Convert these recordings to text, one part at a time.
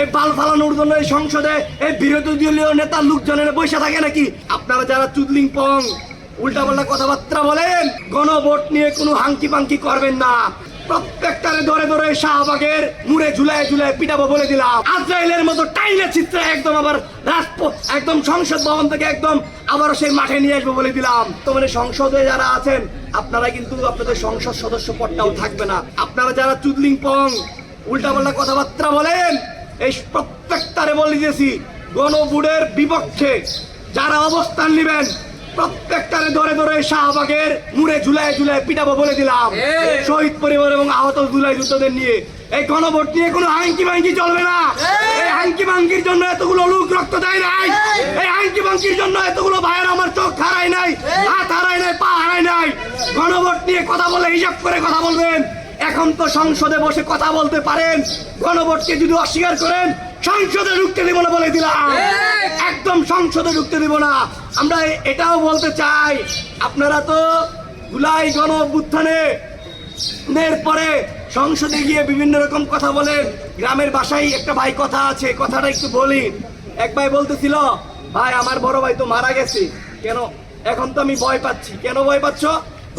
এই বাল ফালানোর জন্য এই সংসদে এই বিরোধী দলীয় নেতা লোকজনের বসে থাকে নাকি? আপনারা যারা চুদলিং পং উল্টাপাল্টা কথাবার্তা বলেন, গণভোট নিয়ে কোনো হাঙ্কি পাঙ্কি করবেন না। প্রত্যেকটারে ধরে ধরে শাহবাগের মুড়ে ঝুলায় ঝুলায় পিটাবো বলে দিলাম। আজরাইলের মতো টাইলে চিত্রে একদম আবার একদম সংসদ ভবন থেকে একদম আবার সেই মাঠে নিয়ে আসবো বলে দিলাম। তো মানে সংসদে যারা আছেন আপনারা কিন্তু আপনাদের সংসদ সদস্য পদটাও থাকবে না। আপনারা যারা চুদলিং পং উল্টাপাল্টা কথাবার্তা বলেন, এই প্রত্যেকটারে বলে দিয়েছি, গণভোটের বিপক্ষে যারা অবস্থান নেবেন প্রত্যেকটারে ধরে ধরে শাহবাগের মুড়ে ঝুলায় ঝুলায় পিটাবো বলে দিলাম। শহীদ পরিবার এবং আহত জুলাই যুদ্ধদের নিয়ে এই গণভোট নিয়ে কোনো হাঙ্কি ভাঙ্কি চলবে না। এই হাঙ্কি ভাঙ্কির জন্য এতগুলো লোক রক্ত দেয় নাই, এই হাঙ্কি ভাঙ্কির জন্য এতগুলো ভাইয়ের আমার চোখ হারায় নাই, হাত হারায় নাই, পা হারায় নাই। গণভোট নিয়ে কথা বলে হিসাব করে কথা বলবেন। এখন তো সংসদে বসে কথা বলতে পারেন, গণভোটকে যদি অস্বীকার করেন সংসদে ঢুকতে দিব না বলে দিলাম। একদম সংসদে ঢুকতে দিব না। আমরা এটাও বলতে চাই, আপনারা তো জুলাই গণ অভ্যুত্থানের পরে সংসদে গিয়ে বিভিন্ন রকম কথা বলেন। গ্রামের বাসায় একটা ভাই কথা আছে, কথাটা একটু বলি। এক ভাই বলতেছিল, ভাই আমার বড় ভাই তো মারা গেছে, কেন এখন তো আমি ভয় পাচ্ছি। কেন ভয় পাচ্ছ?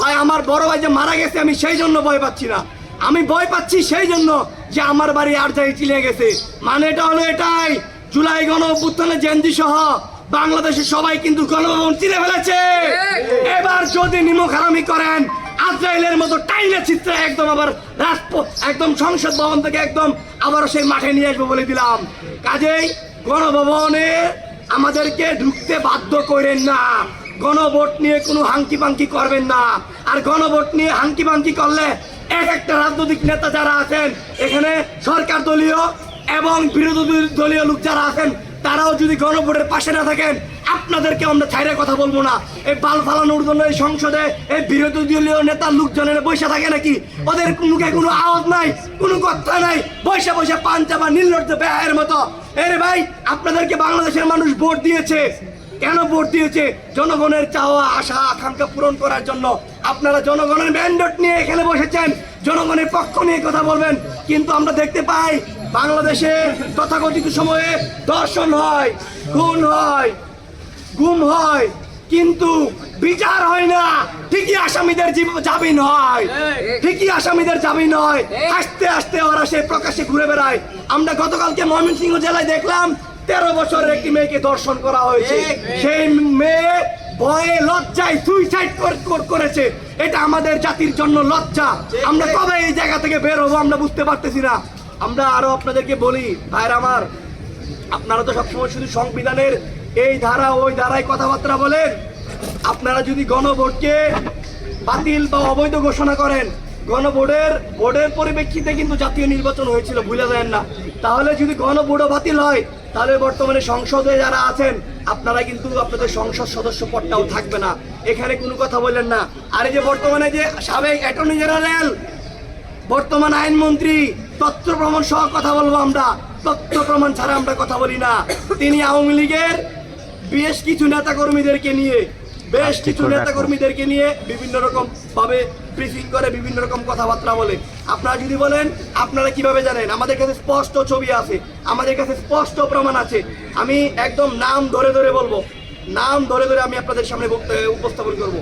ভাই আমার বড় ভাই যে মারা গেছে আমি সেই জন্য ভয় পাচ্ছি না, আমি ভয় পাচ্ছি সেই জন্য যে আমার বাড়ি আর যাই চিনে গেছে। মানে এটা হলো এটাই, জুলাই গণ অভ্যুত্থানে জেনজি সহ বাংলাদেশের সবাই কিন্তু গণভবন চিনে ফেলেছে। এবার যদি নিমখারামি করেন আজরাইলের মতো টাইলে চিত্রে একদম আবার একদম সংসদ ভবন থেকে একদম আবার সেই মাঠে নিয়ে আসবো বলে দিলাম। কাজেই গণভবনে আমাদেরকে ঢুকতে বাধ্য করেন না। গণভোট নিয়ে কোনো হাঙ্কি পাঙ্কি করবেন না। আর গণভোট নিয়ে হাঙ্কি পাঙ্কি করলে এক একটা রাজনৈতিক নেতা যারা আছেন এখানে, সরকার দলীয় এবং বিরোধী দলীয় লোক যারা আছেন, তারাও যদি গণভোটের পাশে না থাকেন আপনাদেরকে আমরা ছাইরে কথা বলবো না। এই বাল ফালানোর জন্য এই সংসদে এই বিরোধী দলীয় নেতা লোকজনের বসে থাকে নাকি? ওদের মুখে কোনো আওয়াজ নাই, কোনো কথা নাই, বসে বসে পান চাপা নির্লজ্জ বেহায়ের মতো। এরে ভাই, আপনাদেরকে বাংলাদেশের মানুষ ভোট দিয়েছে। কেন ভোট দিয়েছে? জনগণের চাওয়া আশা আকাঙ্ক্ষা পূরণ করার জন্য। আপনারা জনগণের ম্যান্ডেট নিয়ে এখানে বসেছেন, জনগণের পক্ষ নিয়ে কথা বলবেন। কিন্তু আমরা দেখতে পাই বাংলাদেশে তথাকথিত সময়ে ধর্ষণ হয়, খুন হয়, গুম হয়, কিন্তু বিচার হয় না। ঠিকই আসামিদের জামিন হয়, ঠিকই আসামিদের জামিন হয়। আস্তে আস্তে ওরা সে প্রকাশ্যে ঘুরে বেড়ায়। আমরা গতকালকে ময়মনসিংহ জেলায় দেখলাম 13 বছরের একটি মেয়েকে ধর্ষণ করা হয়েছে। সেই মেয়ে ভয়ে লজ্জায় সুইসাইড করেছে। এটা আমাদের জাতির জন্য লজ্জা। আমরা কবে এই জায়গা থেকে বের হবো আমরা বুঝতে পারতেছি না। আমরা আরো আপনাদেরকে বলি, ভাইরা আমার, আপনারা তো সবসময় শুধু সংবিধানের এই ধারা ওই ধারায় কথাবার্তা বলেন। আপনারা যদি গণভোটকে বাতিল বা অবৈধ ঘোষণা করেন, ভোটের পরিপ্রেক্ষিতে কিন্তু জাতীয় নির্বাচন হয়েছিল, ভুলে যায় না। তাহলে যদি গণভোটও বাতিল হয় তাহলে বর্তমানে সংসদে যারা আছেন আপনারা কিন্তু আপনাদের সংসদ সদস্য পদটাও থাকবে না। এখানে কোনো কথা বললেন না। আর এই যে বর্তমানে যে সাবেক অ্যাটর্নি জেনারেল, বর্তমান আইনমন্ত্রী, তথ্য প্রমাণ সহ কথা বলবো আমরা, তথ্য প্রমাণ ছাড়া আমরা কথা বলি না। তিনি আওয়ামী লীগের বেশ কিছু নেতাকর্মীদেরকে নিয়ে বিভিন্ন রকম ভাবে ব্রিফিং করে, বিভিন্ন রকম কথাবার্তা বলে। আপনারা যদি বলেন আপনারা কিভাবে জানেন? আমাদের কাছে স্পষ্ট ছবি আছে, আমাদের কাছে স্পষ্ট প্রমাণ আছে। আমি একদম নাম ধরে ধরে বলবো, নাম ধরে ধরে আমি আপনাদের সামনে উপস্থাপন করবো।